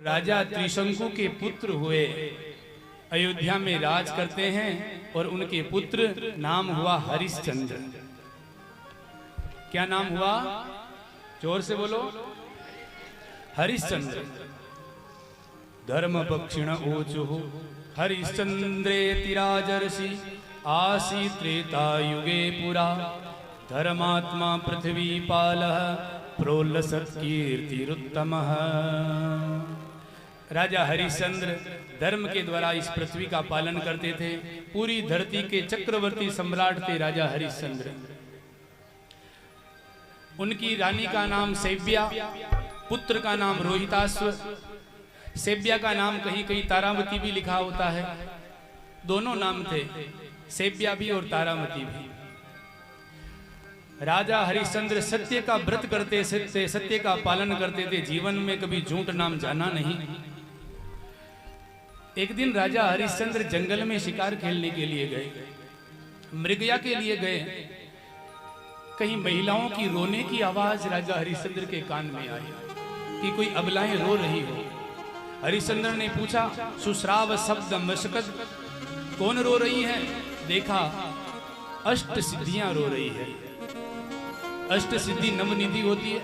राजा त्रिशंकु के पुत्र हुए, अयोध्या में राज करते हैं और उनके पुत्र नाम हुआ हरिश्चंद्र। क्या नाम हुआ? जोर से बोलो। हरिश्चंद्र। धर्म पक्षिण ऊचु हरिश्चंद्रे तिराजर्षि आसी त्रेता युगे पुरा धर्मात्मा पृथ्वीपालः प्रोल्लसत् कीर्तिरुत्तमः। राजा हरिश्चंद्र धर्म के द्वारा इस पृथ्वी का पालन करते थे। पूरी धरती के चक्रवर्ती सम्राट थे राजा हरिश्चंद्र। उनकी रानी का नाम सेव्या, पुत्र का नाम रोहिताश्व। सेव्या का नाम कहीं कहीं तारामती भी लिखा होता है। दोनों नाम थे, सेव्या भी और तारामती भी। राजा हरिश्चंद्र सत्य का व्रत करते थे, सत्य का पालन करते थे, जीवन में कभी झूठ नाम जाना नहीं। एक दिन राजा हरिश्चंद्र जंगल में शिकार खेलने के लिए गए, मृगया के लिए गए। कहीं महिलाओं की रोने की आवाज राजा हरिश्चंद्र के कान में आई कि कोई अबलाएं रो रही हो। हरिश्चंद्र ने पूछा, सुश्राव शब्द मशकद, कौन रो रही है? देखा अष्ट सिद्धियां रो रही है। अष्ट सिद्धि नवनिधि होती है।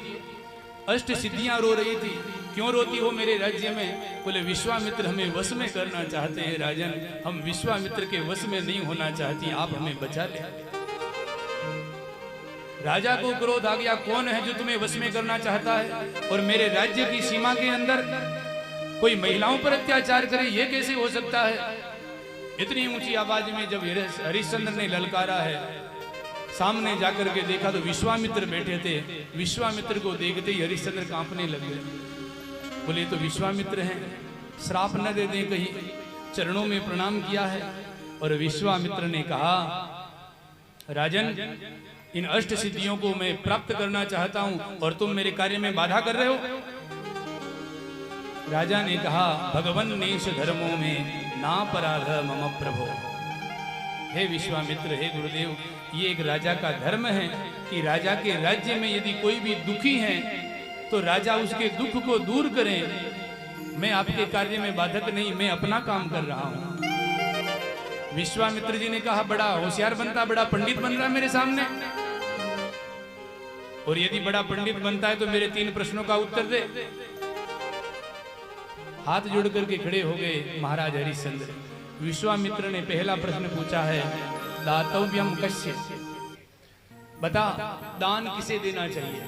अष्ट सिद्धियां रो रही थी। क्यों रोती हो मेरे राज्य में? बोले विश्वामित्र हमें वश में करना चाहते हैं राजन, हम विश्वामित्र के वश में नहीं होना चाहती, आप हमें बचा ले। राजा को क्रोध आ गया, कौन है जो तुम्हें वश में करना चाहता है और मेरे राज्य की सीमा के अंदर कोई महिलाओं पर अत्याचार करे, ये कैसे हो सकता है? इतनी ऊंची आवाज में जब हरिश्चंद्र ने ललकारा है, सामने जाकर के देखा तो विश्वामित्र बैठे थे। विश्वामित्र को देखते ही हरिश्चंद्र कांपने लगे। बोले तो विश्वामित्र हैं, श्राप न दे दें कहीं। चरणों में प्रणाम किया है और विश्वामित्र ने कहा, राजन इन अष्ट सिद्धियों को मैं प्राप्त करना चाहता हूं और तुम मेरे कार्य में बाधा कर रहे हो। राजा ने कहा, भगवन नेश धर्मों में ना पराध मम प्रभो। हे विश्वामित्र, हे गुरुदेव, ये एक राजा का धर्म है कि राजा के राज्य में यदि कोई भी दुखी है तो राजा उसके दुख को दूर करें। मैं आपके कार्य में बाधक नहीं, मैं अपना काम कर रहा हूं। विश्वामित्र जी ने कहा, बड़ा होशियार बनता, बड़ा पंडित बन रहा है मेरे सामने, और यदि बड़ा पंडित बनता है तो मेरे 3 प्रश्नों का उत्तर दे। हाथ जोड़ करके खड़े हो गए महाराज हरिश्चंद्र। विश्वामित्र ने पहला प्रश्न पूछा है, दातव्यम कस्य, बता दान किसे देना चाहिए।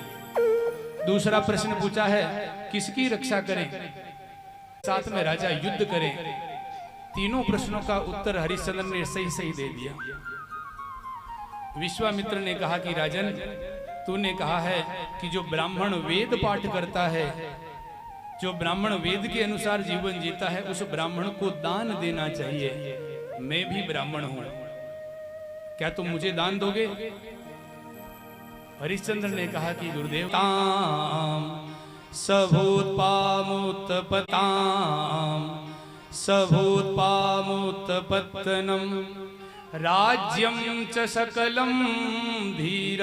दूसरा प्रश्न पूछा है, किसकी रक्षा करें, साथ में राजा युद्ध करें। तीनों प्रश्नों का उत्तर हरिश्चंद्र ने सही सही दे दिया। विश्वामित्र ने कहा कि राजन, तूने कहा है कि जो ब्राह्मण वेद पाठ करता है, जो ब्राह्मण वेद के अनुसार जीवन जीता है, उस ब्राह्मण को दान देना चाहिए। मैं भी ब्राह्मण हूं, क्या तुम मुझे दान दोगे? हरिश्चंद्र ने कहा कि गुरुदेव, ताम सभूतपामुत्पताम सभूतपामुत्पत्तनम राज्यम च सकलम धीर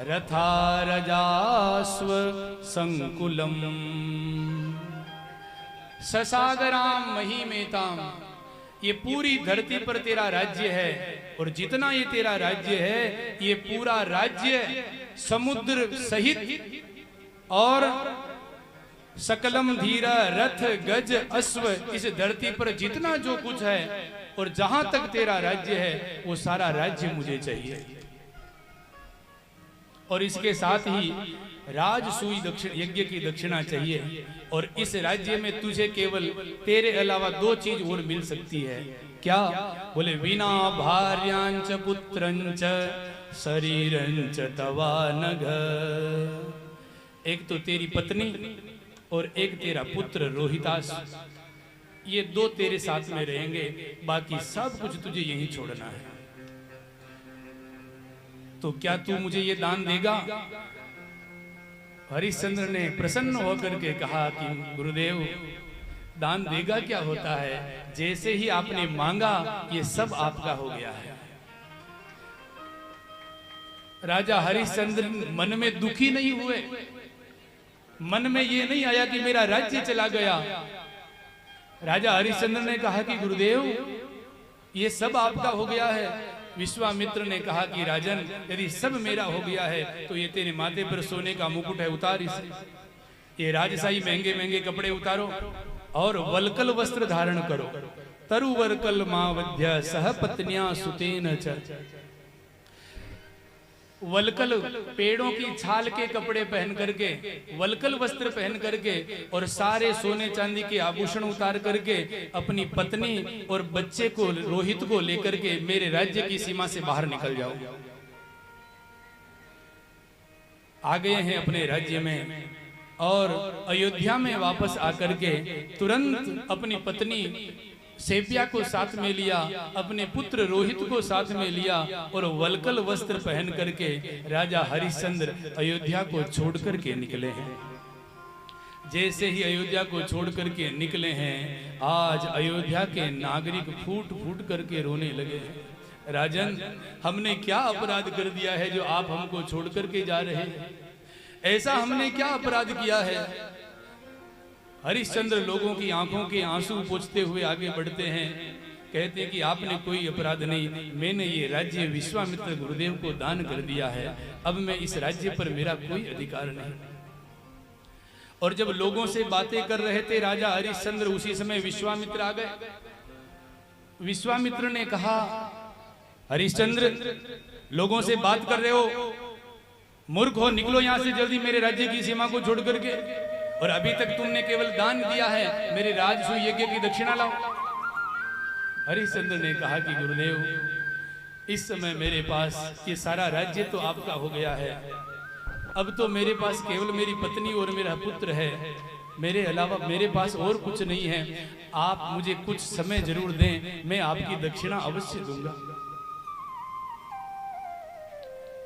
रथारजास्व संकुलम ससागराम महिमेताम। ये पूरी धरती पर तेरा राज्य है और जितना ये तेरा राज्य है, ये पूरा राज्य समुद्र सहित और सकलम धीरा रथ गज अश्व, इस धरती पर जितना जो कुछ है और जहां तक तेरा राज्य है, वो सारा राज्य मुझे चाहिए। और इसके साथ ही राजसूय दक्षिण यज्ञ की दक्षिणा चाहिए। और इस राज्य में तुझे केवल तेरे अलावा 2 चीज और मिल सकती है। क्या? बोले विना भार्यांच पुत्रंच शरीरंच तवा नघ। एक तो तेरी पत्नी और एक तेरा पुत्र रोहितास, ये 2 तेरे साथ में रहेंगे, बाकी सब कुछ तुझे यहीं छोड़ना है। तो क्या तू मुझे ये दान देगा? हरिश्चंद्र ने प्रसन्न होकर के कहा कि गुरुदेव, दान देगा क्या होता है, जैसे ही आपने मांगा ये सब आपका हो गया है। राजा हरिश्चंद्र मन में दुखी नहीं हुए, मन में ये नहीं आया कि मेरा राज्य चला गया। राजा हरिश्चंद्र ने कहा कि गुरुदेव ये सब आपका हो गया है। विश्वामित्र ने कहा कि राजन, यदि सब मेरा हो गया है तो ये तेरे माथे पर सोने का मुकुट है, उतार इसे। ये राजशाही महंगे महंगे कपड़े उतारो और वलकल वस्त्र धारण करो। तरुवरकल मावध्य सह पत्निया सुतेन च। वलकल पेड़ों की छाल के कपड़े पहन करके, वलकल वस्त्र पहन करके और सारे सोने चांदी के आभूषण उतार करके अपनी पत्नी और बच्चे को, रोहित को लेकर के मेरे राज्य की सीमा से बाहर निकल जाओ। आ गए हैं अपने राज्य में और अयोध्या में वापस आकर के तुरंत अपनी पत्नी सेव्या को साथ में लिया, अपने पुत्र रोहित को साथ में लिया और वलकल वस्त्र पहन करके राजा हरिश्चंद्र अयोध्या को छोड़ करके निकले हैं। जैसे ही अयोध्या को छोड़ करके निकले हैं, आज अयोध्या के नागरिक फूट फूट करके रोने लगे हैं। राजन, हमने क्या अपराध कर दिया है जो आप हमको छोड़ करके जा रहे हैं? ऐसा हमने क्या अपराध किया है? हरिश्चंद्र लोगों की आंखों के आंसू पोंछते हुए आगे बढ़ते हैं, कहते हैं कि आपने कोई अपराध नहीं, मैंने ये राज्य विश्वामित्र गुरुदेव को दान कर दिया है, अब मैं इस राज्य पर मेरा कोई अधिकार नहीं। और जब लोगों से बातें कर रहे थे राजा हरिश्चंद्र, उसी समय विश्वामित्र आ गए। विश्वामित्र ने कहा, हरिश्चंद्र लोगों से बात कर रहे हो, मूर्ख हो, निकलो यहां से जल्दी मेरे राज्य की सीमा को छोड़ करके। और अभी तक तुमने केवल दान दिया है, मेरे राजसूय यज्ञ की दक्षिणा लाओ। हरिश्चंद्र ने कहा कि गुरुदेव, इस समय मेरे पास ये सारा राज्य तो आपका हो गया है, अब तो मेरे पास केवल मेरी पत्नी और मेरा पुत्र है, मेरे अलावा मेरे पास और कुछ नहीं है। आप मुझे कुछ समय जरूर दें, मैं आपकी दक्षिणा अवश्य दूंगा।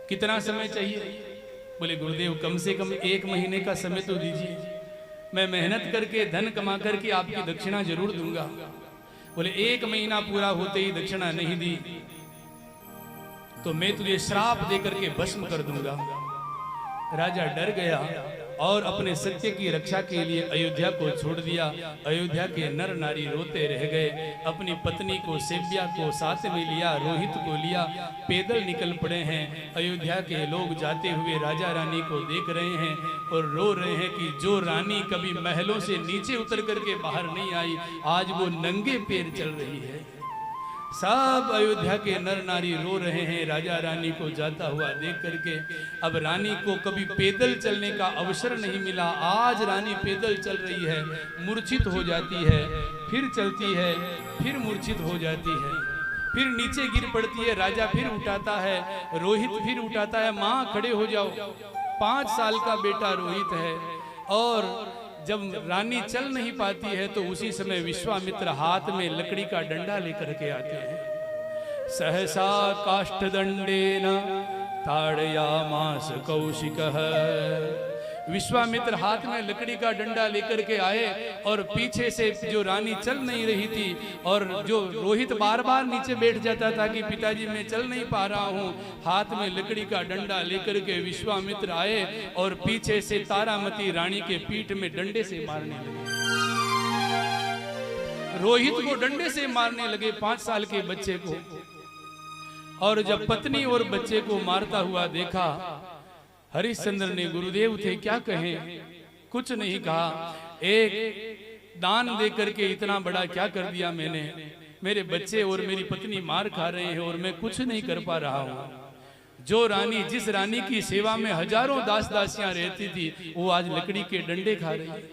कितना समय चाहिए? बोले गुरुदेव, कम से कम 1 महीने का समय तो दीजिए, मैं मेहनत करके धन कमा करके आपकी दक्षिणा जरूर दूंगा। बोले 1 महीना पूरा होते ही दक्षिणा नहीं दी तो मैं तुझे श्राप देकर के भस्म कर दूंगा। राजा डर गया और अपने सत्य की रक्षा के लिए अयोध्या को छोड़ दिया। अयोध्या के नर नारी रोते रह गए। अपनी पत्नी को, सेव्या को साथ में लिया, रोहित को लिया, पैदल निकल पड़े हैं। अयोध्या के लोग जाते हुए राजा रानी को देख रहे हैं और रो रहे हैं कि जो रानी कभी महलों से नीचे उतर करके बाहर नहीं आई, आज वो नंगे पैर चल रही है। सब अयोध्या के नर नारी रो रहे हैं राजा रानी को जाता हुआ देख करके। अब रानी को कभी पैदल चलने का अवसर नहीं मिला, आज रानी पैदल चल रही है, मूर्छित हो जाती है, फिर चलती है, फिर मूर्छित हो जाती है, फिर नीचे गिर पड़ती है, राजा फिर उठाता है, रोहित फिर उठाता है, माँ खड़े हो जाओ। 5 साल का बेटा रोहित है। और जब रानी चल नहीं पाती है तो उसी समय विश्वामित्र हाथ में लकड़ी का डंडा लेकर के आते हैं। सहसा काष्ठदंडेन ताड़यामास कौशिकः। विश्वामित्र हाथ में लकड़ी का डंडा लेकर के आए और पीछे से जो रानी चल नहीं रही थी और जो रोहित बार बार नीचे बैठ जाता था कि पिताजी मैं चल नहीं पा रहा हूँ, हाथ में लकड़ी का डंडा लेकर के विश्वामित्र आए और पीछे से तारामती रानी के पीठ में डंडे से मारने लगे। रोहित को डंडे से मारने लगे, 5 साल के बच्चे को। और जब पत्नी और बच्चे को मारता हुआ देखा, हरिश्चंद्र ने, गुरुदेव थे क्या कहें, कुछ नहीं कहा। एक दान देकर के इतना बड़ा क्या कर दिया मैंने, मेरे बच्चे और मेरी पत्नी मार खा रहे हैं और मैं कुछ नहीं कर पा रहा हूँ। जो रानी, जिस रानी की सेवा में हजारों दास दासियां रहती थी, वो आज लकड़ी के डंडे खा रही है।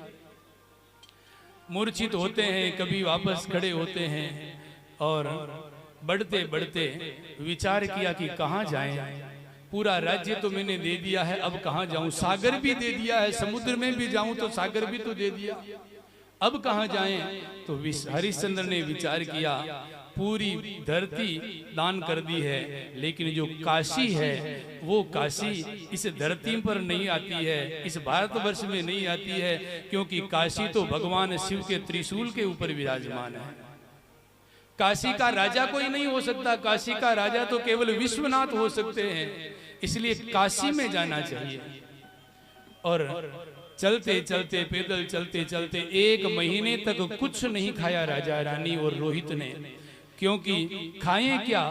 मूर्छित होते हैं, कभी वापस खड़े होते हैं और बढ़ते बढ़ते विचार किया कि कहाँ जाएं। पूरा राज्य तो मैंने दे दिया है, अब कहाँ जाऊं, सागर भी दे दिया है, समुद्र में भी जाऊं तो सागर भी तो दे दिया, अब कहाँ जाएं। तो हरिश्चंद्र ने विचार किया, पूरी धरती दान कर दी है, लेकिन जो काशी है वो काशी इस धरती पर नहीं आती है, इस भारतवर्ष में नहीं आती है, क्योंकि काशी तो भगवान शिव के त्रिशूल के ऊपर विराजमान है। काशी का राजा कोई नहीं हो सकता, काशी का राजा तो केवल विश्वनाथ हो सकते हैं, इसलिए काशी में जाना चाहिए। और चलते चलते पैदल चलते चलते 1 महीने तक कुछ नहीं खाया राजा रानी और रोहित ने, क्योंकि खाएं क्या,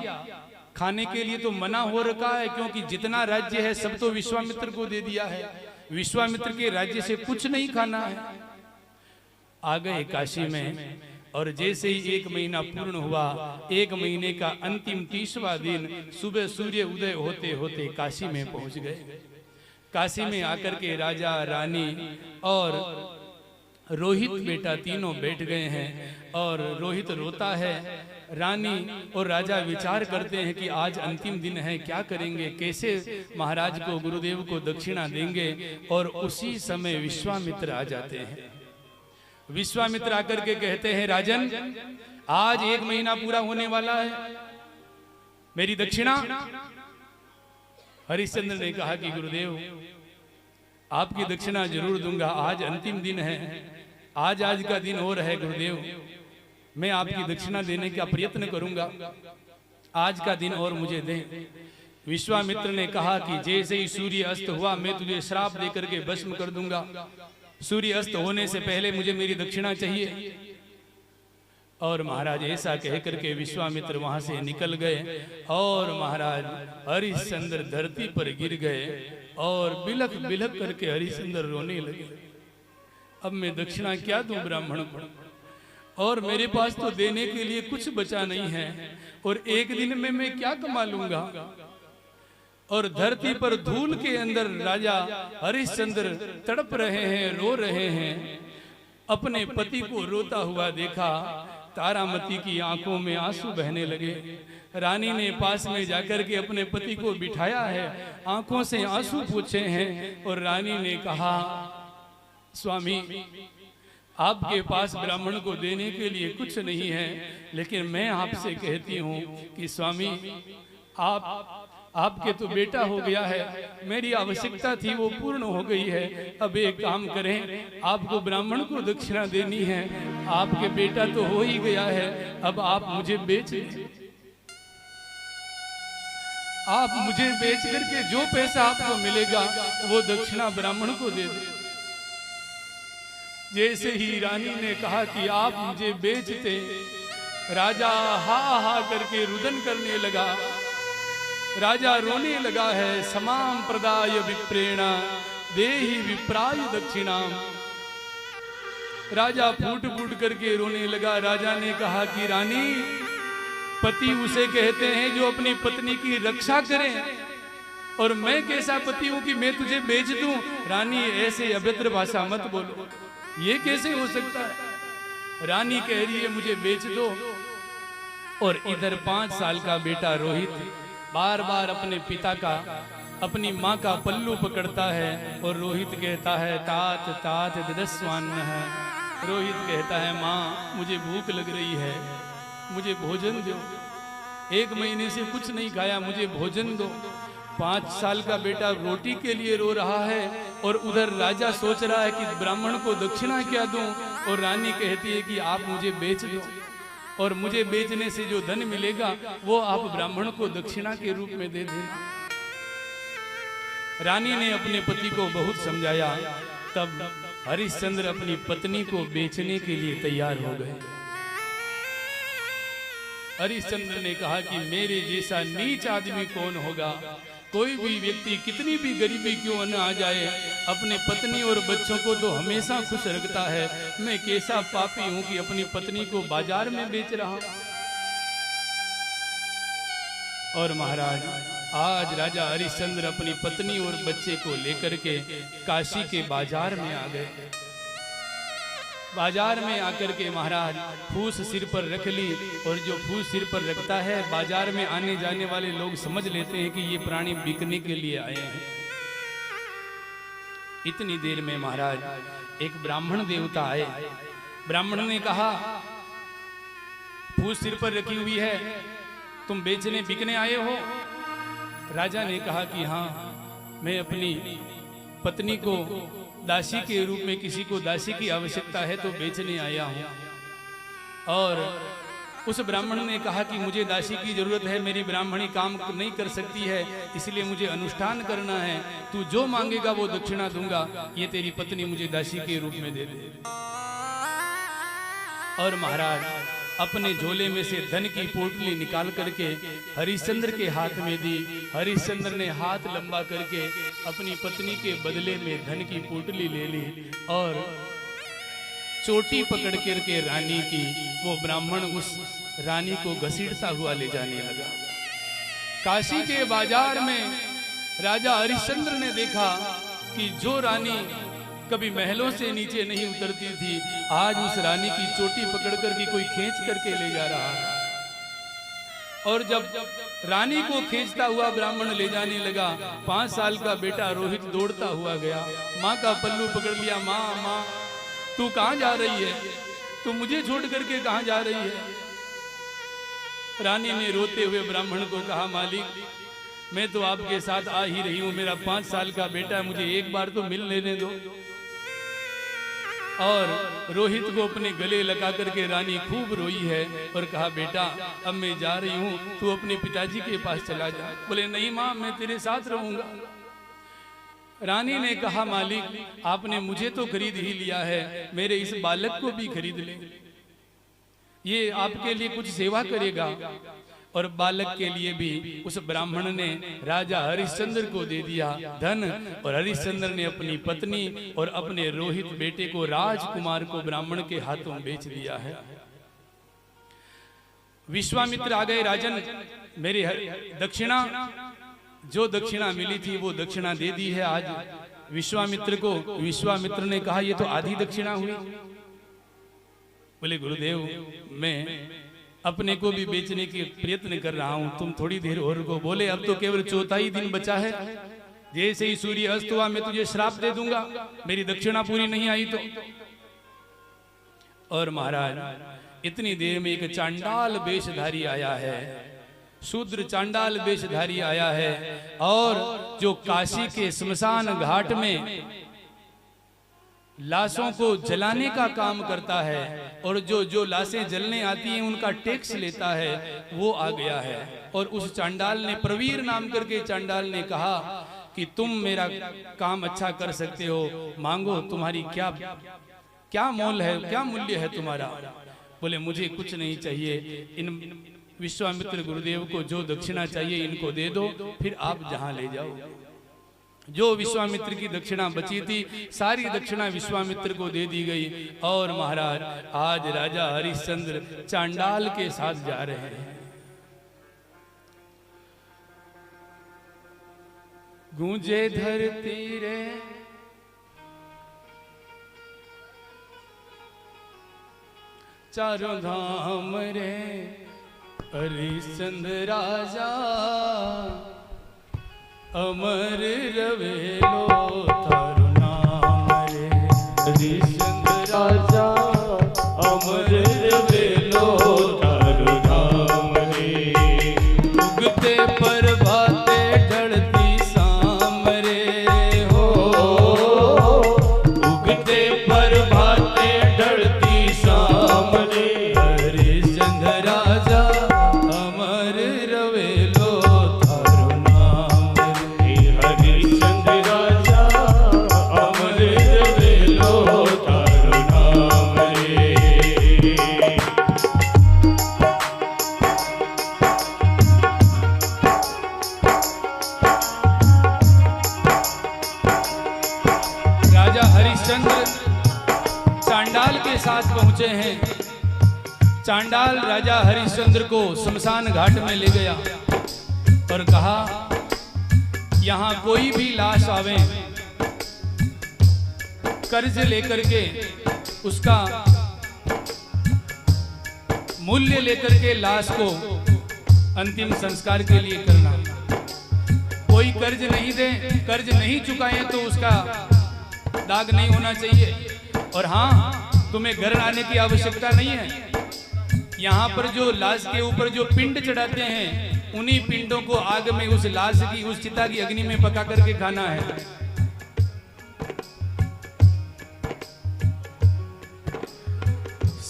खाने के लिए तो मना हो रखा है, क्योंकि जितना राज्य है सब तो विश्वामित्र को दे दिया है, विश्वामित्र के राज्य से कुछ नहीं खाना है। आ गए काशी में, और जैसे ही 1 महीना पूर्ण हुआ, 1 महीने का अंतिम 30वां दिन सुबह सूर्य उदय होते होते काशी में पहुंच गए। काशी में आकर के राजा रानी और रोहित बेटा तीनों बैठ गए हैं, और रोहित रोता है, रानी और राजा विचार करते हैं कि आज अंतिम दिन है, क्या करेंगे, कैसे महाराज को गुरुदेव को दक्षिणा देंगे। और उसी समय विश्वामित्र आ जाते हैं। विश्वामित्र आकर के कहते हैं, राजन आज 1 महीना पूरा होने वाला है, मेरी दक्षिणा। हरिश्चंद्र ने कहा कि गुरुदेव आपकी दक्षिणा जरूर दूंगा, आज अंतिम दिन है, आज का दिन और है गुरुदेव, मैं आपकी दक्षिणा देने का प्रयत्न करूंगा, आज का दिन और मुझे दें। विश्वामित्र ने कहा कि जैसे ही सूर्य अस्त हुआ मैं तुझे श्राप देकर के भस्म कर दूंगा, सूर्य अस्त होने से पहले मुझे मेरी दक्षिणा चाहिए। और महाराज ऐसा कह करके विश्वामित्र वहां से निकल गए, और महाराज हरिश्चंद्र धरती पर गिर गए और बिलख बिलख करके हरिश्चंद्र रोने लगे। अब मैं दक्षिणा क्या दूं ब्राह्मण को, और मेरे पास तो देने के लिए कुछ बचा नहीं है, और 1 दिन में मैं क्या कमा लूंगा। और धरती पर धूल के अंदर राजा हरिश्चंद्र तड़प रहे हैं, रो रहे हैं। अपने पति को रोता हुआ देखा, तारामती की आंखों में आंसू बहने लगे। रानी ने पास में जाकर के अपने पति को बिठाया है, आंखों से आंसू पूछे हैं, और रानी ने कहा, स्वामी आपके पास ब्राह्मण को देने के लिए कुछ नहीं है, लेकिन मैं आपसे कहती हूँ कि स्वामी आपके तो बेटा हो गया है, मेरी आवश्यकता थी वो पूर्ण हो गई है। अब एक काम करें, आपको ब्राह्मण को दक्षिणा देनी है, आपके बेटा तो हो ही गया है, अब आप मुझे बेच दें। आप मुझे बेच करके जो पैसा आपको मिलेगा वो दक्षिणा ब्राह्मण को दे दें। जैसे ही रानी ने कहा कि आप मुझे बेचते, राजा हा हा करके रुदन करने लगा, राजा रोने लगा है। समाम प्रदाय विप्रेणा देहि विप्राय दक्षिणाम। राजा फूट फूट करके रोने लगा। राजा ने कहा कि रानी, पति उसे कहते हैं जो अपनी पत्नी की रक्षा करे, और मैं कैसा पति हूं कि मैं तुझे बेच दूं। रानी ऐसे अभद्र भाषा मत बोलो, ये कैसे हो सकता है। रानी कह रही है मुझे बेच दो, और इधर 5 साल का बेटा रोहित बार बार अपने पिता का, अपनी माँ का पल्लू पकड़ता है, और रोहित कहता है तात तात ददस्वान्न है। रोहित कहता है माँ मुझे भूख लग रही है, मुझे भोजन दो, 1 महीने से कुछ नहीं खाया, मुझे भोजन दो। 5 साल का बेटा रोटी के लिए रो रहा है, और उधर राजा सोच रहा है कि ब्राह्मण को दक्षिणा क्या दूं, और रानी कहती है कि आप मुझे बेच दो, और मुझे बेचने से जो धन मिलेगा वो आप ब्राह्मण को दक्षिणा के रूप में दे देना। रानी ने अपने पति को बहुत समझाया, तब हरिश्चंद्र अपनी पत्नी को बेचने के लिए तैयार हो गए। हरिश्चंद्र ने कहा कि मेरे जैसा नीच आदमी कौन होगा, कोई भी व्यक्ति कितनी भी गरीबी क्यों न आ जाए, अपने पत्नी और बच्चों को तो हमेशा खुश रखता है। मैं कैसा पापी हूं कि अपनी पत्नी को बाजार में बेच रहा हूं। और महाराज आज राजा हरिश्चंद्र अपनी पत्नी और बच्चे को लेकर के काशी के बाजार में आ गए। बाजार में आकर के महाराज फूस सिर पर रख ली, और जो फूस सिर पर रखता है बाजार में आने जाने वाले लोग समझ लेते हैं कि ये प्राणी बिकने के लिए आए हैं। इतनी देर में महाराज एक ब्राह्मण देवता आए। ब्राह्मण ने कहा फूस सिर पर रखी हुई है, तुम बेचने बिकने आए हो। राजा ने कहा कि हाँ, मैं अपनी पत्नी को दासी के रूप में, किसी को दासी की आवश्यकता है तो बेचने आया हूं। और उस ब्राह्मण ने कहा कि मुझे दासी की जरूरत है, मेरी ब्राह्मणी काम नहीं कर सकती है, इसलिए मुझे अनुष्ठान करना है, तू जो मांगेगा वो दक्षिणा दूंगा, ये तेरी पत्नी मुझे दासी के रूप में दे दे। और महाराज अपने झोले में से धन की पोटली निकाल करके हरिश्चंद्र के हाथ में दी। हरिश्चंद्र ने हाथ लंबा करके अपनी पत्नी के बदले में धन की पोटली ले ली और चोटी पकड़ करके रानी की, वो ब्राह्मण उस रानी को घसीटता हुआ ले जाने लगा। काशी के बाजार में राजा हरिश्चंद्र ने देखा कि जो रानी कभी महलों से नीचे नहीं उतरती थी, आज उस रानी की चोटी पकड़ करके कोई खींच करके ले जा रहा है। और जब रानी को खींचता हुआ ब्राह्मण ले जाने लगा, 5 साल का बेटा रोहित दौड़ता हुआ गया, माँ का पल्लू पकड़ लिया। माँ माँ तू कहाँ जा रही है? तू मुझे छोड़ करके कहाँ जा रही है? रानी ने रोते हुए ब्राह्मण को कहा, मालिक मैं तो आपके साथ आ ही रही हूँ, मेरा 5 साल का बेटा, मुझे एक बार तो मिल लेने दो। और रोहित को अपने गले लगा करके रानी खूब रोई है और कहा, बेटा अब मैं जा रही हूँ, तू अपने पिताजी के पास चला जा। बोले, नहीं माँ, मैं तेरे साथ रहूंगा। रानी ने कहा, मालिक आपने मुझे तो खरीद ही लिया है, मेरे इस बालक को भी खरीद ले, ये आपके लिए कुछ सेवा करेगा। और बालक के लिए भी उस ब्राह्मण ने राजा हरिश्चंद्र को दे दिया धन, और हरिश्चंद्र ने अपनी पत्नी और अपने रोहित बेटे को, राजकुमार को ब्राह्मण के हाथों बेच दिया है। विश्वामित्र आ गए, राजन मेरी दक्षिणा, जो दक्षिणा मिली थी वो दक्षिणा दे दी है आज विश्वामित्र को। विश्वामित्र ने कहा, ये तो आधी दक्षिणा हुई। बोले, गुरुदेव मैं अपने को भी बेचने के प्रयत्न कर रहा हूं, तुम थोड़ी देर और को। बोले, अब तो केवल 4था दिन बचा है, जैसे ही सूर्य अस्त हुआ मैं तुझे श्राप दे दूंगा, मेरी दक्षिणा पूरी नहीं आई तो। और महाराज इतनी देर में एक चांडाल वेशधारी आया है, शूद्र चांडाल वेशधारी आया है, और जो काशी के श्मशान घाट में लाशों को जलाने का काम करता है, और जो लाशें जलने आती हैं उनका टैक्स लेता है, वो आ गया है। और उस चांडाल ने, प्रवीर नाम करके चांडाल ने कहा कि तुम मेरा काम अच्छा कर सकते हो, मांगो, तुम्हारी क्या मोल है, क्या मूल्य है तुम्हारा? बोले, मुझे कुछ नहीं चाहिए, इन विश्वामित्र गुरुदेव को जो दक्षिणा चाहिए इनको दे दो, फिर आप जहां ले जाओ। जो विश्वामित्र की दक्षिणा बची थी, सारी दक्षिणा विश्वामित्र को दे दी गई। और महाराज आज राजा हरिश्चंद्र चांडाल के साथ जा रहे हैं। गूंजे धरती रे चारों धाम रे, हरिश्चंद्र राजा अमर रवेलो थारू नाम रे। हरिश्चंद्र राजा अमर रवेलो थारू नाम रे। उगते प्रभाते ढलती शाम रे हो, उगते प्रभाते ढलती शाम रे। हरिश्चंद्र राजा अमर रवेलो थारू नाम रे। हरिश्चंद्र राजा अमर रवेलो थारू नाम रे। राजा हरिश्चंद्र चांडाल के साथ पहुंचे हैं। चांडाल राजा हरिश्चंद्र को शमशान घाट में ले गया और कहा, यहां कोई भी लाश आवे, कर्ज लेकर के उसका मूल्य लेकर के लाश को अंतिम संस्कार के लिए करना। कोई कर्ज नहीं दे, कर्ज नहीं चुकाए तो उसका दाग नहीं होना चाहिए। और हाँ, तुम्हें घर आने की आवश्यकता नहीं है। यहाँ पर जो लाश के ऊपर जो पिंड चढ़ाते हैं, उन्हीं पिंडों को आग में उस लाश की, उस चिता की अग्नि में पका करके खाना है।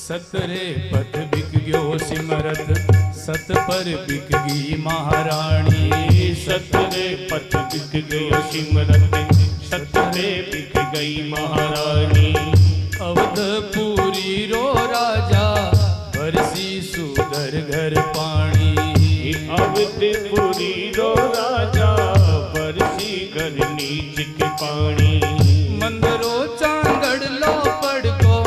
सतरे पथ बिक गयो सिमरत सत पर बिक गई महारानी। सतरे पथ बिक गयो सिमरत सत पे बिक गई महारानी। अवधपुरी रो राजा बरसी सुधर घर पानी। अवधपुरी रो राजा बरसी घर नीच के पानी। मंदरो चांगड़ लो पड़को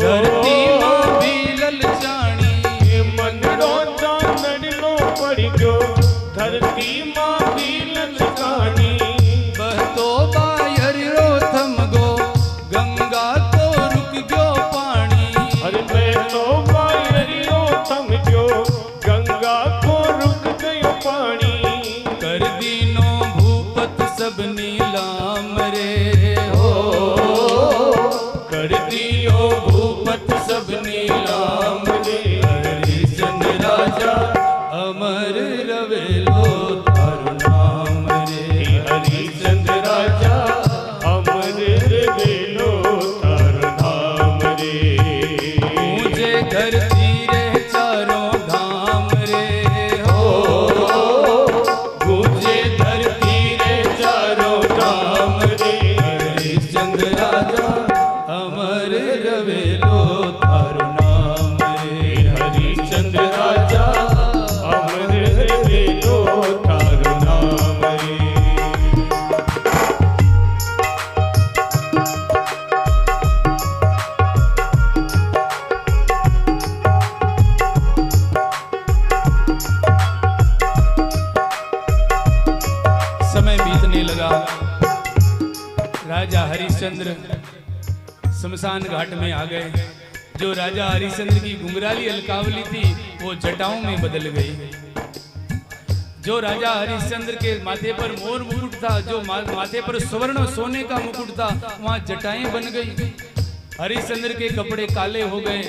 धरती मां भी ललचानी। मंदरो चांगड़ लो पड़को धरती मां भी ललचानी। बहतो बायर रो थम गो गंगा तो रुक गयो पानी। अरे बहतो बायर रो थम गयो गंगा को रुक गयो पानी। कर दीनो भूपत सब नीलाम रे हो। कर दियो भूपत सब नीलाम रे। हरिश्चंद्र राजा अमर रवेलो तारो नाम रे। हरिश्चंद्र राजा अमर रवेलो तारो नाम रे। मुझे धरती रे चारों धाम रे हो। मुझे धरती रे चारों धाम रे। हरिश्चंद्र राजा अमर रवेलो तारो नाम रे। हरिश्चंद्र राजा अमर रवेलो तारो नाम रे। समय बीतने लगा। राजा हरिश्चंद्र शमशान घाट में आ गए। जो राजा हरिश्चंद्र की घुंघराली अलकावली थी वो जटाओं में बदल गई। जो राजा हरिश्चंद्र के माथे पर मोर मुकुट था, जो माथे पर स्वर्ण सोने का मुकुट था, वहां जटाएं बन गई। हरिश्चंद्र के कपड़े काले हो गए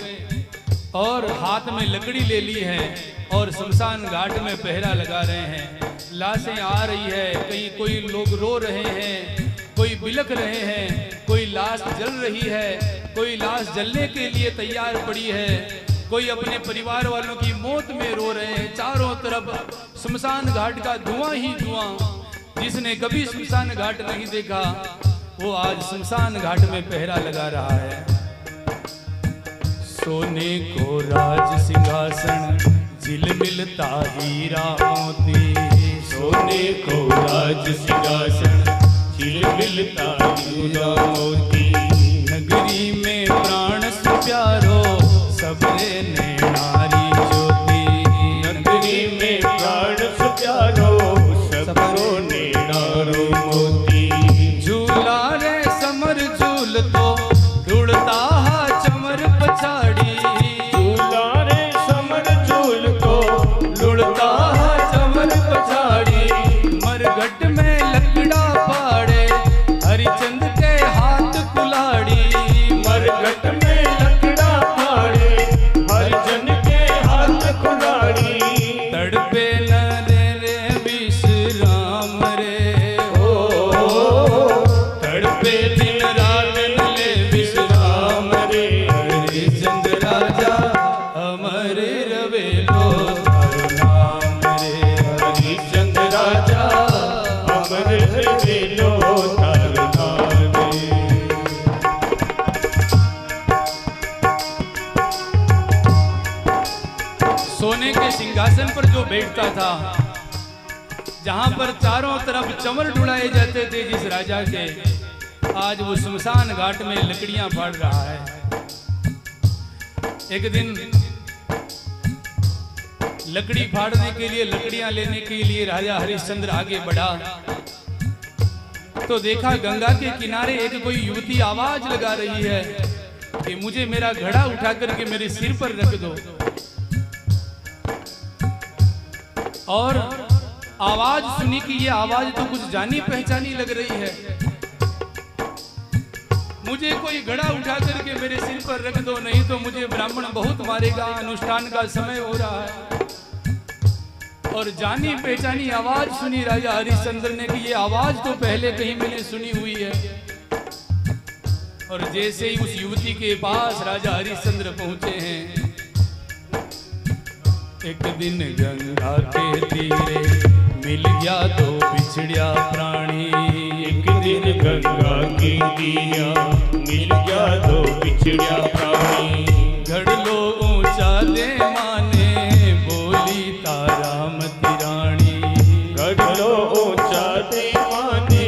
और हाथ में लकड़ी ले ली है और शमशान घाट में पहरा लगा रहे हैं। लाशें आ रही है, कहीं कोई लोग रो रहे हैं, कोई बिलख रहे हैं, कोई लाश जल रही है, कोई लाश जलने के लिए तैयार पड़ी है, कोई अपने परिवार वालों की मौत में रो रहे हैं। चारों तरफ शमशान घाट का धुआं ही धुआं। जिसने कभी शमशान घाट नहीं देखा वो आज शमशान घाट में पहरा लगा रहा है। सोने को राज सिंहासन झिलमिलता हीरा मोती। सोने को राज सिंहासन झिलमिलता हीरा मोती। नगरी में प्राण से प्यारो सबरे ने नारी ज्योति। नगरी में प्राण से प्यारो सबरो ने नारो मोती। झूला रे समर झूल तो उड़ता हा चमर पछाड़ी। झूला रे समर झूल को लुड़ता हा चमर पछाड़ी। मरघट में लकड़ा पाड़े हरिचंद के हाथ कुल्हाड़ी। मरघट में लकड़ा फाड़े हरिजन के हाथ कुल्हाड़ी। तड़पे न रे विश्राम रे हो। तड़पे दिन रात न ले विश्राम रे। हरिश्चंद्र राजा अमर रवेलो तारो नाम रे। हरिश्चंद्र राजा अमर रवेलो तारो नाम रे। सोने के सिंहासन पर जो बैठता था, जहां पर चारों तरफ चमर ढुलाए जाते थे जिस राजा के, आज वो शमशान घाट में लकड़ियां फाड़ रहा है। एक दिन लकड़ी फाड़ने के लिए, लकड़ियां लेने के लिए राजा हरिश्चंद्र आगे बढ़ा तो देखा गंगा के किनारे एक कोई युवती आवाज लगा रही है कि मुझे मेरा घड़ा उठा करके मेरे सिर पर रख दो। और आवाज सुनी कि ये आवाज तो कुछ जानी पहचानी लग रही है। मुझे कोई घड़ा उठा करके मेरे सिर पर रख दो, नहीं तो मुझे ब्राह्मण बहुत मारेगा, अनुष्ठान का समय हो रहा है। और जानी पहचानी आवाज सुनी राजा हरिश्चंद्र ने कि ये आवाज तो पहले कहीं मैंने सुनी हुई है। और जैसे ही उस युवती के पास राजा हरिश्चंद्र पहुंचे हैं, एक दिन गंगा के तीरे मिल गया तो बिछड़िया प्राणी। एक दिन गंगा के तीरे मिल गया तो बिछड़िया प्राणी। घड़ लो ऊंचा दे माने बोली तारामती रानी। घड़ लो ऊंचा दे माने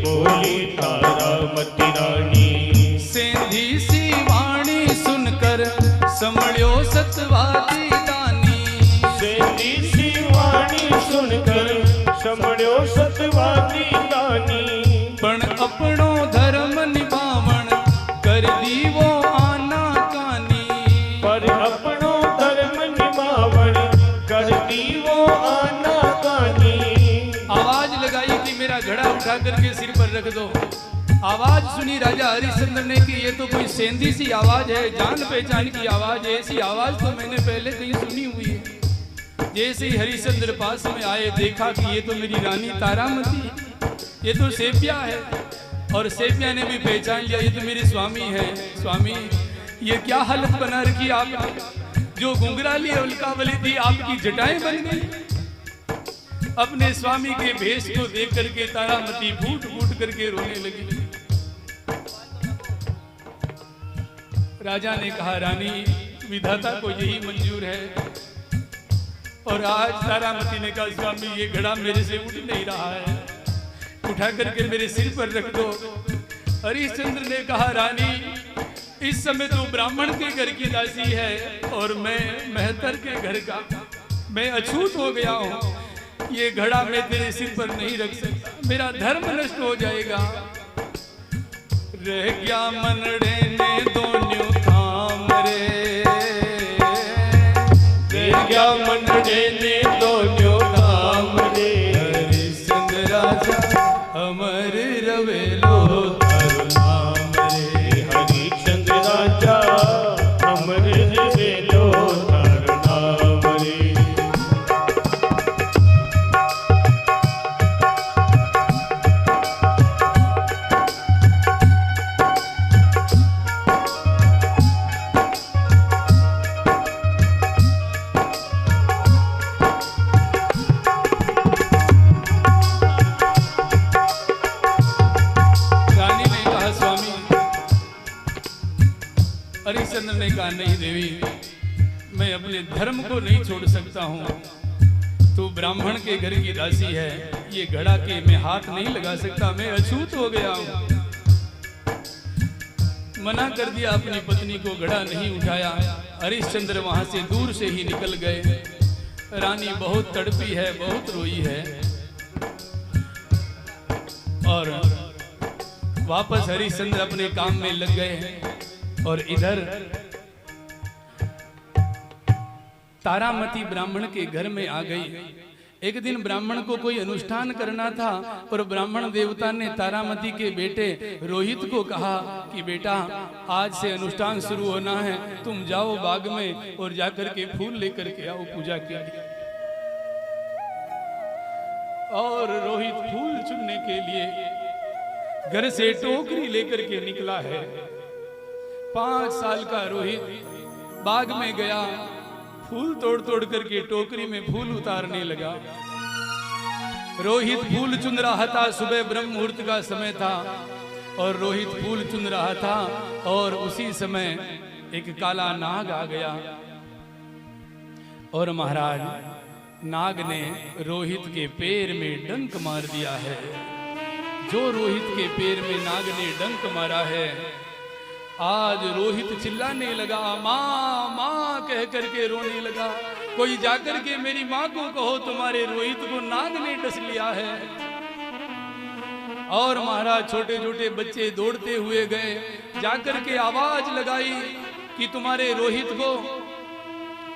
बोली तारामती रानी। सेंधी सी वाणी सुनकर संभळ्यो सतवादी दानी। सेंधी सी वाणी सुनकर संभळ्यो सतवादी दानी। पण अपनो धर्म निभावण कर दीवो आना कानी। पर अपनो धर्म निभावण कर दीवो आना कानी। आवाज लगाई कि मेरा घड़ा उठा करके सिर पर रख दो। आवाज सुनी राजा हरिश्चंद्र ने कि ये तो कोई सेंधी सी आवाज है, जान पहचान की आवाज है। ऐसी आवाज तो मैंने पहले कहीं सुनी हुई है। जैसे ही हरिश्चंद्र पास में आए, देखा कि ये तो मेरी रानी तारामती है, ये तो सेपिया है। और सेपिया ने भी पहचान लिया, ये तो मेरे स्वामी है। स्वामी, ये क्या हालत बना रखी आपने? जो घुंघराली उल्कावली थी, आपकी जटाएं बन गई। अपने स्वामी के भेष को देख करके तारामती फूट फूट करके रोने लगी। राजा ने कहा, रानी, विधाता को यही मंजूर है। और आज तारामती ने कहा, स्वामी, ये घड़ा मेरे से उठ नहीं रहा है, उठा करके मेरे सिर पर रख दो। हरिश्चंद्र ने कहा, रानी, इस समय तो ब्राह्मण के घर की दासी है और मैं मेहतर के घर का, मैं अछूत हो गया हूँ। ये घड़ा मैं तेरे सिर पर नहीं रख सकता, मेरा धर्म नष्ट हो जाएगा। रह गया मनड़े ने दोन्यों काम रे। रह गया मनड़े ने दोन्यों काम रे। हरिश्चंद्र राजा अमर रवेलो तारो नाम रे। हरिश्चंद्र राजा अमर रवेलो तारो नाम रे। हरिश्चंद्र ने कहा, नहीं देवी, मैं अपने धर्म को नहीं छोड़ सकता हूँ। तू ब्राह्मण के घर की दासी है, ये घड़ा के मैं हाथ नहीं लगा सकता, मैं अछूत हो गया हूँ। मना कर दिया, अपनी पत्नी को घड़ा नहीं उठाया। हरिश्चंद्र वहां से दूर से ही निकल गए। रानी बहुत तड़पी है, बहुत रोई है। और वापस हरिश्चंद्र अपने काम में लग गए। और इधर तारामती ब्राह्मण के घर में आ गई। एक दिन ब्राह्मण को कोई अनुष्ठान करना था और ब्राह्मण देवता ने तारामती के बेटे रोहित को कहा कि बेटा, आज से अनुष्ठान शुरू होना है, तुम जाओ बाग में और जाकर के फूल लेकर के आओ पूजा के लिए। और रोहित फूल चुनने के लिए घर से टोकरी लेकर के निकला है। 5 साल का रोहित बाग में गया, फूल तोड़ तोड़ करके टोकरी में फूल उतारने लगा। रोहित फूल चुन रहा था, सुबह ब्रह्म मुहूर्त का समय था और रोहित फूल चुन रहा था। और उसी समय एक काला नाग आ गया और महाराज, नाग ने रोहित के पैर में डंक मार दिया है। जो रोहित के पैर में नाग ने डंक मारा है, आज रोहित चिल्लाने लगा, माँ माँ कह करके रोने लगा। कोई जाकर के मेरी माँ को कहो, तुम्हारे रोहित को नाग ने डस लिया है। और महाराज, छोटे छोटे बच्चे दौड़ते हुए गए, जाकर के आवाज लगाई कि तुम्हारे रोहित को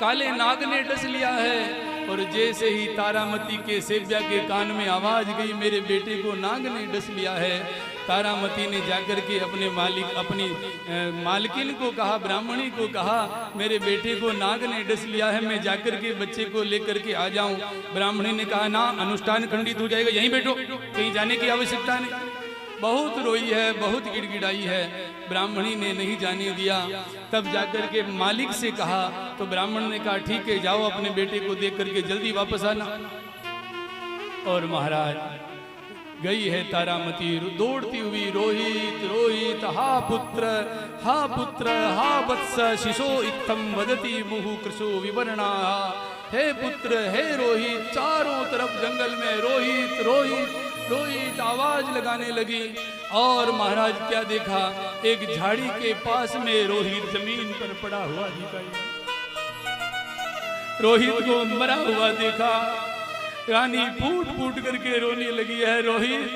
काले नाग ने डस लिया है। और जैसे ही तारामती के सेव्या के कान में आवाज गई, मेरे बेटे को नाग ने डस लिया है, तारामती ने जाकर के अपने अपनी मालकिन को कहा, ब्राह्मणी को कहा, मेरे बेटे को नाग ने डस लिया है, मैं जाकर के बच्चे को लेकर के आ जाऊं। ब्राह्मणी ने कहा, ना, अनुष्ठान खंडित हो जाएगा, यहीं बैठो, कहीं जाने की आवश्यकता नहीं। बहुत रोई है, बहुत गिड़गिड़ाई है। ब्राह्मणी ने नहीं जाने दिया। तब जाकर के मालिक से कहा तो ब्राह्मण ने कहा ठीक है, जाओ अपने बेटे को देख करके जल्दी वापस आना। और महाराज गई है तारामती दौड़ती हुई, रोहित रोहित हा पुत्र हा पुत्र हा वत्स शिशो इत्थम वदती मुहु कृशो विवर्णा। हे पुत्र हे रोहित, चारों तरफ जंगल में रोहित रोहित रोहित आवाज लगाने लगी। और महाराज क्या देखा, एक झाड़ी के पास में रोहित जमीन पर पड़ा हुआ दिखाई, रोहित को मरा हुआ देखा। रानी फूट फूट करके रोने लगी है। रोहित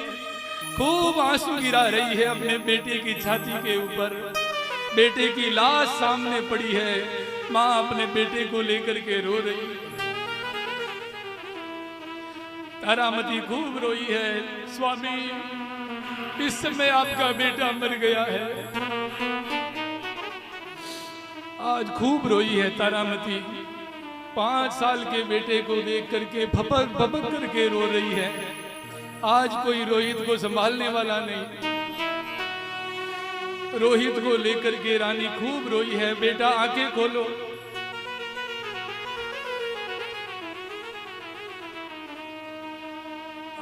खूब आंसू गिरा रही है अपने बेटे की छाती के ऊपर। बेटे की लाश सामने पड़ी है, मां अपने बेटे को लेकर के रो रही है। तारामती खूब रोई है, स्वामी इस समय आपका बेटा मर गया है। आज खूब रोई है तारामती, 5 साल के बेटे को देख करके भपक भपक करके रो रही है। आज कोई रोहित को संभालने वाला नहीं। रोहित को लेकर के रानी खूब रोई है, बेटा आंखें खोलो।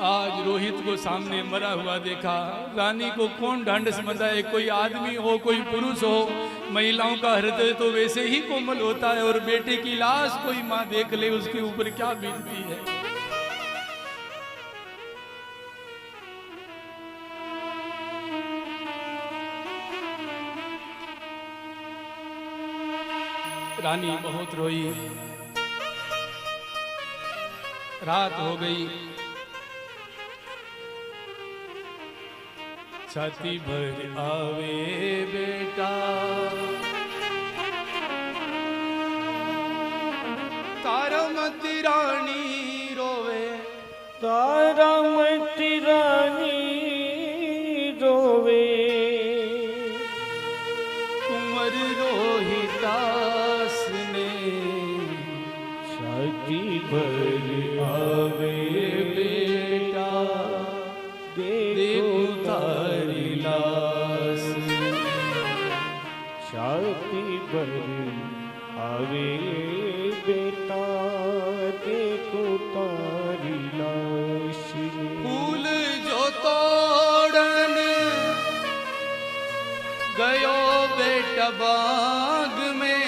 आज रोहित को सामने मरा हुआ देखा। रानी को कौन ढांढस बंधाए, कोई आदमी हो कोई पुरुष हो, महिलाओं का हृदय तो वैसे ही कोमल होता है। और बेटे की लाश कोई मां देख ले उसके ऊपर क्या बीतती है। रानी बहुत रोई। रात हो गई, छाती भर आवे बेटा, तारामती रानी रोवे, तारामती रानी रोवे। कुंवर रोहिदास ने छाती भर आवे बेटा, देखो तारी लाश। छाती भर आवे बेटा, देखो तारी लाश। फूल जो तोड़न गयो बेटा बाग में,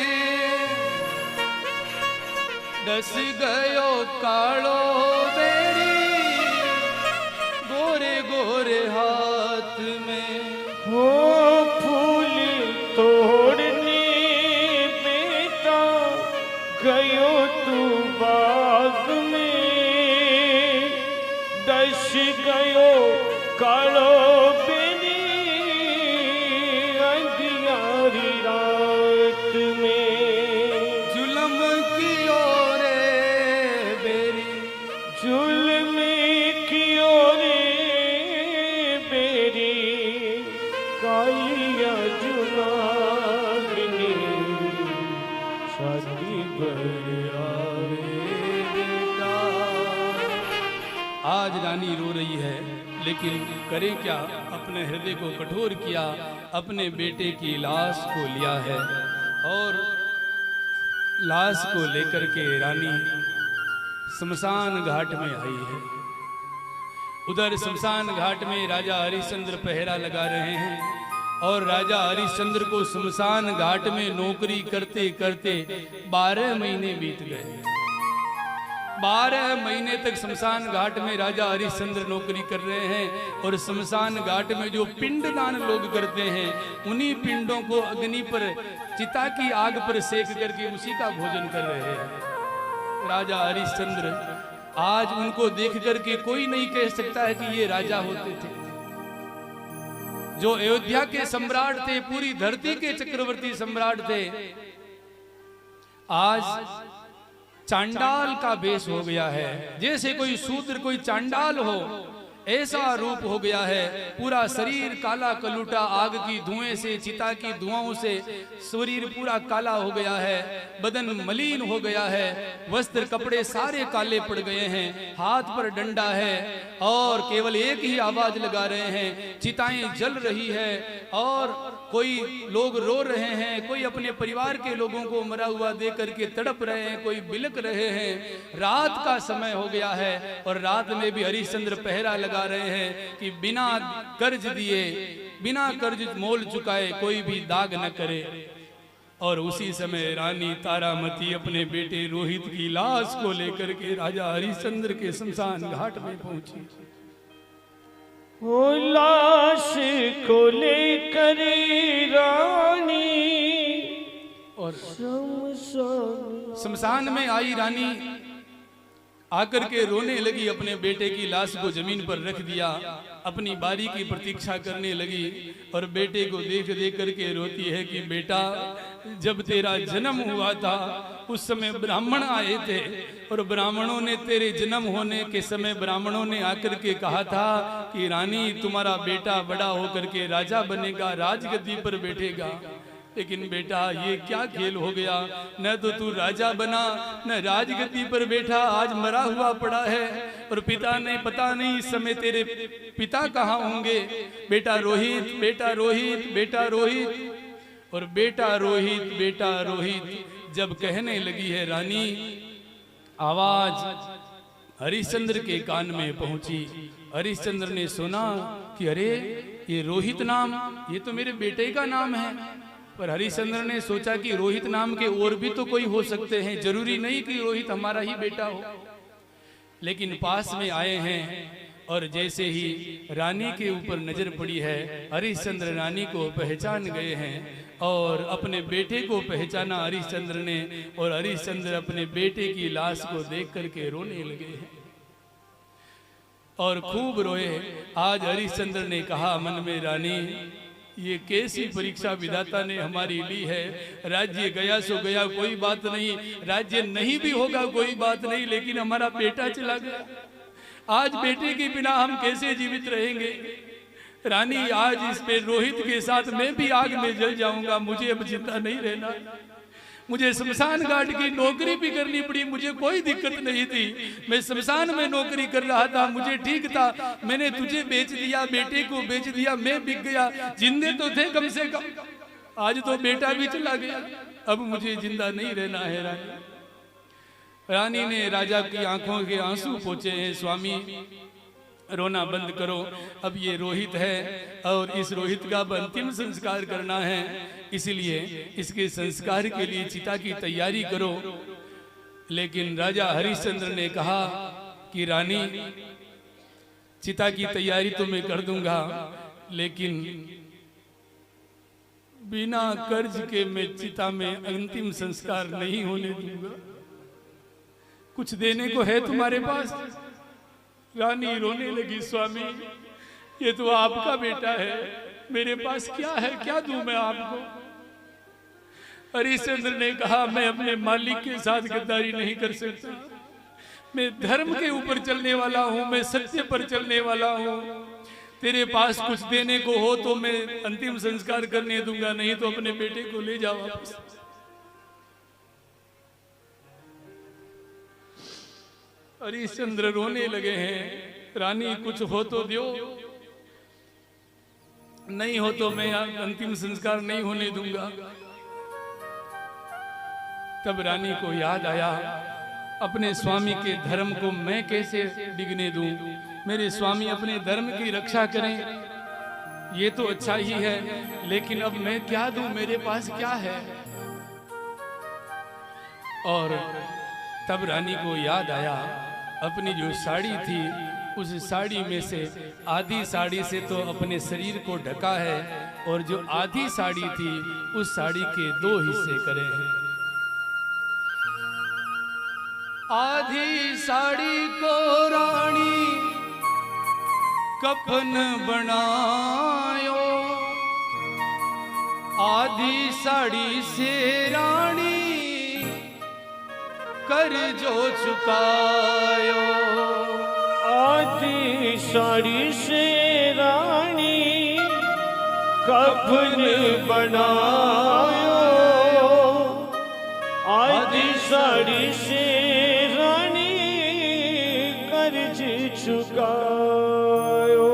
डस गयो कालो बेरी गोरे गोरे हाथ में। हो फूल तोड़ने बेटा गयो तू बाग में, दश गयो कालो बेरी अंधियारी रात में। जुल्म कियो रे बेरी, जुल्म कियो रे बेरी, कालिया जुलागनी छाती भर आवे बेटा। आज रानी रो रही है, लेकिन करे क्या, अपने हृदय को कठोर किया, अपने बेटे की लाश को लिया है। और लाश को लेकर के रानी शमशान घाट में आई है। उधर शमशान घाट में राजा हरिश्चंद्र पहरा लगा रहे हैं। और राजा हरिश्चंद्र को शमशान घाट में नौकरी करते करते 12 महीने बीत गए। 12 महीने तक शमशान घाट में राजा हरिश्चंद्र नौकरी कर रहे हैं। और शमशान घाट में जो पिंडदान लोग करते हैं, उन्हीं पिंडों को अग्नि पर, चिता की आग पर सेक करके उसी का भोजन कर रहे हैं। राजा हरिश्चंद्र आज उनको देख करके कोई नहीं कह सकता है कि ये राजा होते थे। जो अयोध्या के सम्राट थे, पूरी धरती के चक्रवर्ती सम्राट थे, आज चांडाल का वेश हो गया है। जैसे कोई शूद्र कोई चांडाल हो, ऐसा रूप हो गया है। पूरा शरीर काला कलूटा, आग की धुएं से, चिता की धुआओं से शरीर पूरा काला हो गया है। बदन मलिन हो गया है, वस्त्र कपड़े सारे काले पड़ गए हैं। हाथ पर डंडा है और केवल एक ही आवाज लगा रहे हैं, चिताएं जल रही है। और कोई लोग रो रहे हैं, कोई अपने परिवार के लोगों को मरा हुआ देख करके तड़प रहे हैं, कोई बिलक रहे हैं। रात का समय हो गया है और रात में भी हरिश्चंद्र पहरा लगा रहे हैं कि बिना कर्ज दिए, बिना कर्ज मोल चुकाए कोई भी दाग न करे। और उसी समय रानी तारामती अपने बेटे रोहित की लाश को लेकर के राजा हरिश्चंद्र के शमशान घाट में पहुंची। वो लाश को लेकर रानी और शमशान में आई रानी, आकर के रोने लगी, अपने बेटे की लाश को जमीन पर रख दिया, अपनी बारी की प्रतीक्षा करने लगी और बेटे को देख देख करके रोती है कि बेटा, जब तेरा जन्म हुआ था उस समय ब्राह्मण आए थे और ब्राह्मणों ने तेरे जन्म होने के समय ब्राह्मणों ने आकर के कहा था कि रानी तुम्हारा बेटा बड़ा होकर के राजा बनेगा, राजगद्दी पर बैठेगा। लेकिन बेटा ये क्या खेल हो गया, न तो तू राजा बना न राजगद्दी पर बैठा, आज मरा हुआ पड़ा है और पिता ने पता नहीं इस समय तेरे पिता कहाँ होंगे। बेटा रोहित, बेटा रोहित, बेटा रोहित। और बेटा रोहित, बेटा रोहित जब कहने लगी है रानी, आवाज हरिश्चंद्र के कान में पहुंची। हरिश्चंद्र ने सुना कि अरे ये रोहित नाम, ये तो मेरे बेटे का नाम है। पर हरिश्चंद्र ने सोचा कि रोहित नाम के और भी तो कोई हो सकते हैं, जरूरी नहीं कि रोहित हमारा ही बेटा हो। लेकिन पास में आए हैं और जैसे ही रानी के ऊपर नजर पड़ी है, हरिश्चंद्र रानी को पहचान गए हैं और अपने बेटे को पहचाना हरिश्चंद्र ने, और हरिश्चंद्र अपने बेटे की लाश को देख करके रोने लगे हैं और खूब रोए। आज हरिश्चंद्र ने कहा मन में, रानी ये कैसी परीक्षा विधाता ने हमारी ली है। राज्य गया सो गया, कोई बात नहीं, राज्य नहीं भी होगा कोई बात नहीं, लेकिन हमारा बेटा चला गया। आज बेटे के बिना हम कैसे जीवित रहेंगे। रानी आज इस पे रोहित के साथ मैं भी आग में जल जाऊंगा, मुझे अब जिंदा नहीं रहना। मुझे शमशान घाट की नौकरी भी करनी पड़ी, मुझे कोई दिक्कत नहीं थी, मैं शमशान में नौकरी कर रहा था, मुझे ठीक था। मैंने तुझे बेच दिया, बेटे को बेच दिया, मैं बिक गया। जिंदे तो थे कम से कम, आज तो बेटा भी चला गया, अब मुझे जिंदा नहीं रहना है। रानी ने राजा की आंखों के आंसू पोंछे हैं, स्वामी रोना बंद करो, अब ये रोहित है और इस रोहित का अंतिम संस्कार करना है, इसलिए इसके संस्कार के लिए चिता की तैयारी करो। लेकिन राजा हरिश्चंद्र ने कहा कि रानी चिता की तैयारी तो मैं कर दूंगा, लेकिन बिना कर्ज के मैं चिता में अंतिम संस्कार नहीं होने दूंगा। कुछ देने को है तुम्हारे पास? रानी रोने लगी, स्वामी ये तो आपका बेटा है, मेरे पास क्या है, क्या दूं मैं आपको? हरिश्चंद्र ने कहा मैं अपने मालिक के साथ गद्दारी नहीं कर सकता, मैं धर्म के ऊपर चलने वाला हूं, मैं सत्य पर चलने वाला हूं। तेरे पास कुछ देने को हो तो मैं अंतिम संस्कार करने दूंगा, नहीं तो अपने बेटे को ले जाओ वापस। हरिश्चंद्र रोने लगे हैं, रानी कुछ हो तो दो, नहीं हो तो मैं अंतिम संस्कार नहीं होने दूंगा। तब रानी को याद आया, अपने स्वामी के धर्म को मैं कैसे डिगने दूं? मेरे स्वामी अपने धर्म की रक्षा करें, ये तो अच्छा ही है, लेकिन अब मैं क्या दूं, मेरे पास क्या है? और तब रानी को याद आया, अपनी जो साड़ी थी उस साड़ी में से आधी साड़ी से तो अपने शरीर को ढका है, और जो आधी साड़ी थी उस साड़ी के 2 हिस्से करे हैं। आधी साड़ी को रानी कफन बनायो, आधी साड़ी से रानी कर्जो चुकायो। आधी साड़ी से रानी कफन बनायो, आधी साड़ी से रानी कर्ज चुकायो।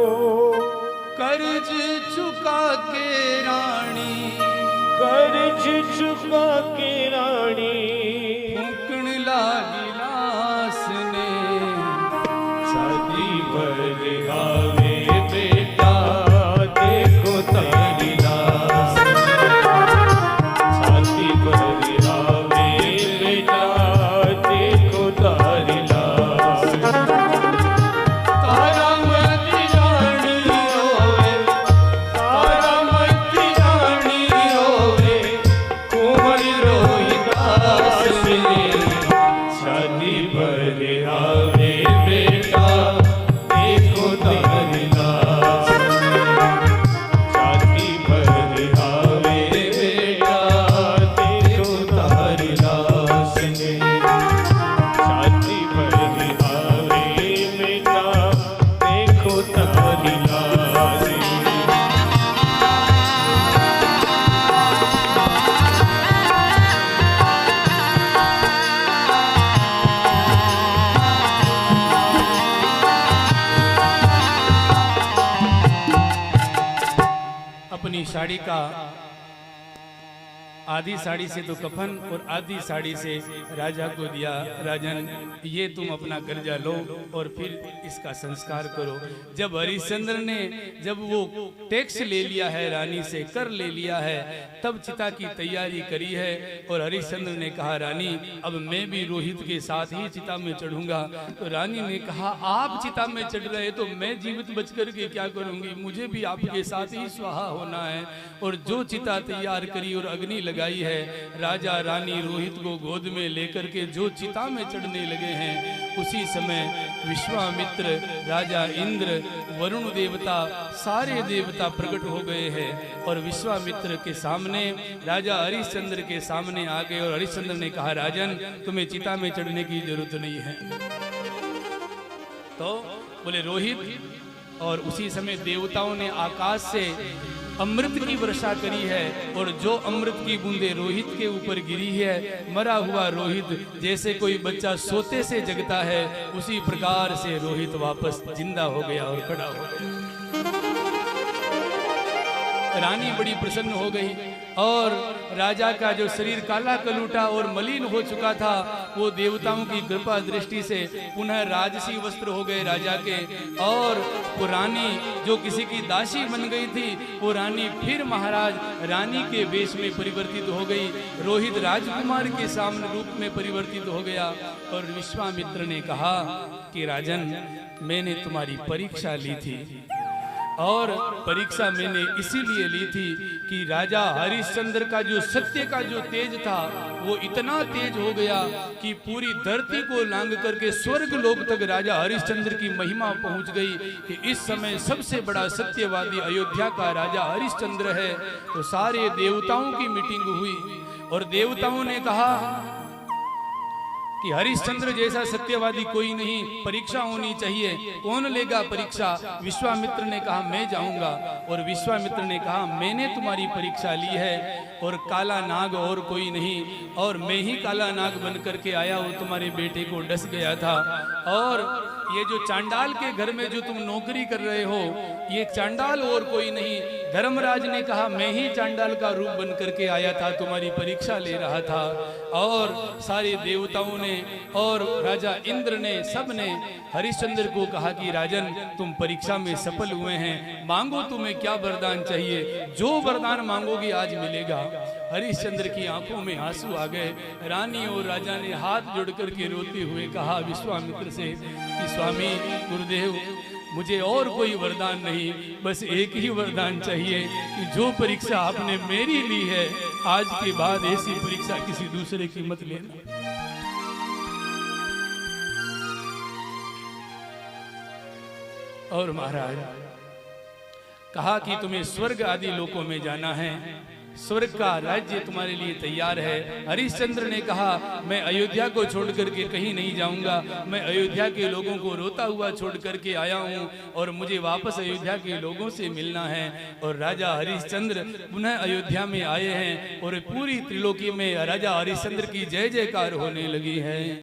कर्ज चुका के रानी झुका के रानी फूकण लागी लास ने शादी पर आवे बेटा देखो तारी लाश शादी पर आवे बेटा देखो तारी लाश तारा मत जानी रोवे तारा मत जानी रोवे कुंवर रोहिदास ने शादी पर आवे बेटा देखो तारी लाश शादी पर आवे बेटा देखो तारी लाश ने शादी पर आवे बेटा देखो तारी लाश अपनी साड़ी का आधी साड़ी से तो कफन और आधी साड़ी से राजा को दिया। राजन ये तुम अपना कर्जा लो और फिर इसका संस्कार करो। जब हरिश्चंद्र ने जब वो टैक्स ले लिया है, रानी से कर ले लिया है, तब चिता की तैयारी करी है। और हरिश्चंद्र ने कहा रानी अब मैं भी रोहित के साथ ही चिता में चढ़ूंगा। तो रानी ने कहा आप चिता में चढ़ रहे तो मैं जीवित बच करके क्या करूंगी, मुझे भी आपके साथ ही स्वाहा होना है। और जो चिता तैयार करी और अग्नि लगाई है, राजा रानी रोहित को गोद में लेकर के जो चिता में चढ़ने लगे हैं, उसी समय विश्वामित्र, राजा इंद्र, वरुण देवता, सारे देवता प्रकट हो गए हैं। और विश्वामित्र के सामने राजा हरिश्चंद्र के सामने आ गए। और हरिश्चंद्र ने कहा राजन तुम्हें चिता में चढ़ने की जरूरत नहीं है। तो बोले रोहित। और उसी समय देवताओं ने आकाश से अमृत की वर्षा करी है। और जो अमृत की बूंदे रोहित के ऊपर गिरी है, मरा हुआ रोहित जैसे कोई बच्चा सोते से जगता है, उसी प्रकार से रोहित वापस जिंदा हो गया और खड़ा हो गया। रानी बड़ी प्रसन्न हो गई। और राजा का जो शरीर काला कलूटा और मलिन हो चुका था, वो देवताओं की कृपा दृष्टि से पुनः राजसी वस्त्र हो गए राजा के। और वो रानी जो किसी की दासी बन गई थी, वो रानी फिर महाराज रानी के वेश में परिवर्तित हो गई। रोहित राजकुमार के सामने रूप में परिवर्तित हो गया। और विश्वामित्र ने कहा कि राजन मैंने तुम्हारी परीक्षा ली थी, और परीक्षा मैंने इसीलिए ली थी कि राजा हरिश्चंद्र का जो सत्य का जो तेज था, वो इतना तेज हो गया कि पूरी धरती को लांग करके स्वर्ग लोक तक राजा हरिश्चंद्र की महिमा पहुंच गई कि इस समय सबसे बड़ा सत्यवादी अयोध्या का राजा हरिश्चंद्र है। तो सारे देवताओं की मीटिंग हुई और देवताओं ने कहा कि हरिश्चंद्र जैसा सत्यवादी कोई नहीं, परीक्षा होनी चाहिए, कौन लेगा परीक्षा। विश्वामित्र ने कहा मैं जाऊंगा। और विश्वामित्र ने कहा मैंने तुम्हारी परीक्षा ली है और काला नाग और कोई नहीं, और मैं ही काला नाग बन करके आया और तुम्हारे बेटे को डस गया था। और ये जो चांडाल के घर में जो तुम नौकरी कर रहे हो, ये चांडाल और कोई नहीं। धर्मराज ने कहा मैं ही चांडाल का रूप बन करके आया था, तुम्हारी परीक्षा ले रहा था। और सारे देवताओं ने और राजा इंद्र ने, सब ने हरिश्चंद्र को कहा कि राजन तुम परीक्षा में सफल हुए हैं, मांगो तुम्हें क्या वरदान चाहिए, जो वरदान मांगोगे आज मिलेगा। हरिश्चंद्र की आंखों में आंसू आ गए। रानी और राजा ने हाथ जोड़ करके रोते हुए कहा विश्वामित्र से कि स्वामी गुरुदेव मुझे और कोई वरदान नहीं, बस एक ही वरदान चाहिए कि जो परीक्षा आपने मेरी ली है, आज के बाद ऐसी परीक्षा किसी दूसरे की मत लेना। और महाराज कहा कि तुम्हें स्वर्ग आदि लोकों में जाना है, स्वर्ग का राज्य तुम्हारे लिए तैयार है। हरिश्चंद्र ने कहा मैं अयोध्या को छोड़ करके कहीं नहीं जाऊंगा, मैं अयोध्या के लोगों को रोता हुआ छोड़ करके आया हूं और मुझे वापस अयोध्या के लोगों से मिलना है। और राजा हरिश्चंद्र पुनः अयोध्या में आए हैं और पूरी त्रिलोकी में राजा हरिश्चंद्र की जय जयकार होने लगी है।